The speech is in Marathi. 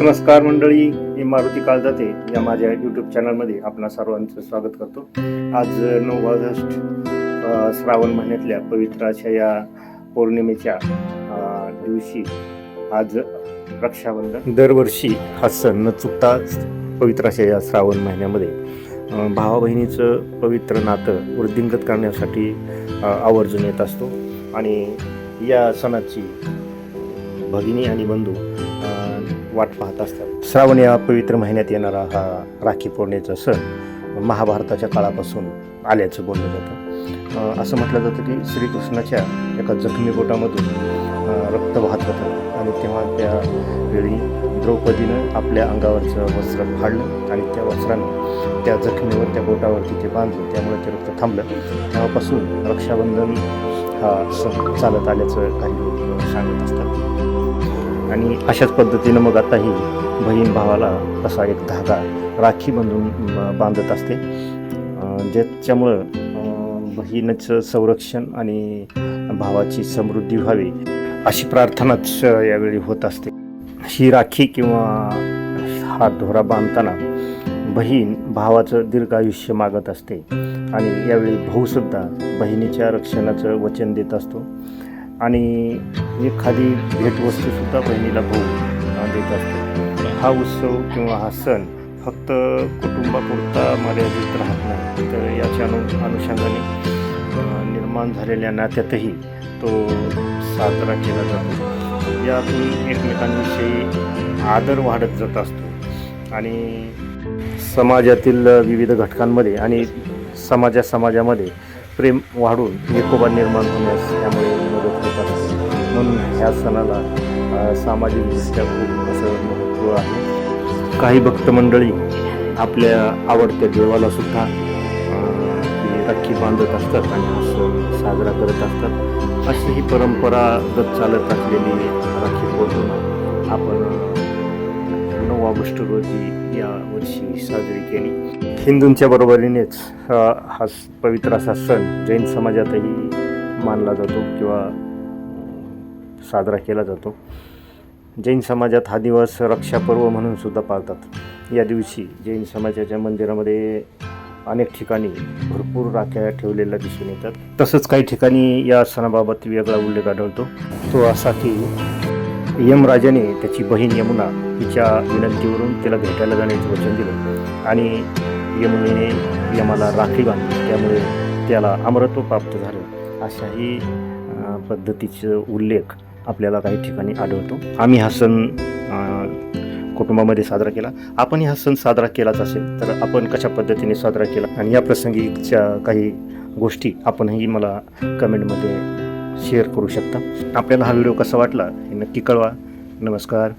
नमस्कार मंडळी, मी मारुती काळजाते या माझ्या यूट्यूब चॅनलमध्ये आपणा सर्वांचं स्वागत करतो. आज 9 ऑगस्ट श्रावण महिन्यातल्या पवित्र अशा या पौर्णिमेच्या दिवशी आज रक्षाबंधन. दरवर्षी हा सण न चुकता पवित्र अशा या श्रावण महिन्यामध्ये भावा बहिणीचं पवित्र नातं वृद्धिंगत करण्यासाठी आवर्जून येत असतो आणि या सणाची भगिनी आणि बंधू वाट पाहत असतात. श्रावण या पवित्र महिन्यात येणारा हा राखी पौर्णिमेचा सण महाभारताच्या काळापासून आल्याचं बोललं जातं. असं म्हटलं जातं की श्रीकृष्णाच्या एका जखमी बोटामधून रक्त वाहत होतं आणि तेव्हा त्यावेळी द्रौपदीनं आपल्या अंगावरचं वस्त्र फाडलं आणि त्या वस्त्रानं त्या जखमीवर त्या बोटावरती ते बांधलं, त्यामुळे ते रक्त थांबलं. तेव्हापासून रक्षाबंधन हा सण चालत आल्याचं काही लोक सांगत असतात. आणि अशाच पद्धतीनं मग आताही बहीण भावाला असा एक धागा राखी बांधून बांधत असते, ज्याच्यामुळं बहिणीचं संरक्षण आणि भावाची समृद्धी व्हावी अशी प्रार्थनाच यावेळी होत असते. ही राखी किंवा हा दोरा बांधताना बहीण भावाचं दीर्घ आयुष्य मागत असते आणि यावेळी भाऊसुद्धा बहिणीच्या रक्षणाचं वचन देत असतो आणि एखादी भेटवस्तूसुद्धा बहिणीला भाऊ देत असतो. हा उत्सव किंवा हा सण फक्त कुटुंबापुरता मर्यादित राहत नाही, तर याच्या अनुषंगाने निर्माण झालेल्या नात्यातही तो साजरा केला जातो. यातून एकमेकांविषयी आदर वाढत जात असतो आणि समाजातील विविध घटकांमध्ये आणि समाजामध्ये प्रेम वाढून एकोपा निर्माण होण्यास त्यामुळे मदत होत असते. म्हणून ह्या सणाला सामाजिकदृष्ट्या खूप असं महत्त्व आहे. काही भक्त मंडळी आपल्या आवडत्या देवाला सुद्धा राखी बांधत असतात आणि हा सण साजरा करत असतात. अशी ही परंपरागत चालत असलेली राखी पौर्णिमा आपण 9 ऑगस्ट रोजी या वर्षी साजरी केली. हिंदूंच्या बरोबरीनेच हा पवित्र असा सण जैन समाजातही मानला जातो किंवा साजरा केला जातो. जैन समाजात हा दिवस रक्षापर्व म्हणून सुद्धा पाळतात. या दिवशी जैन समाजाच्या मंदिरामध्ये अनेक ठिकाणी भरपूर राख्या ठेवलेल्या दिसून येतात. तसंच काही ठिकाणी या सणाबाबत वेगळा उल्लेख आढळतो. तो असा की यमराजाने त्याची बहीण यमुना हिच्या विनंतीवरून त्याला भेटायला जाण्याचं वचन दिलं आणि यमुनेने यमाला राखी बांधली, त्यामुळे त्याला अमरत्व प्राप्त झालं. अशाही पद्धतीचं उल्लेख आपल्याला काही ठिकाणी आढळतो. आम्ही हा सण कुटुंबामध्ये साजरा केला. आपणही हा सण साजरा केलाच असेल तर आपण कशा पद्धतीने साजरा केला आणि या प्रसंगीच्या काही गोष्टी आपणही मला कमेंटमध्ये शेअर करू शकता. आपल्याला हा व्हिडिओ कसा वाटला हे नक्की कळवा. नमस्कार.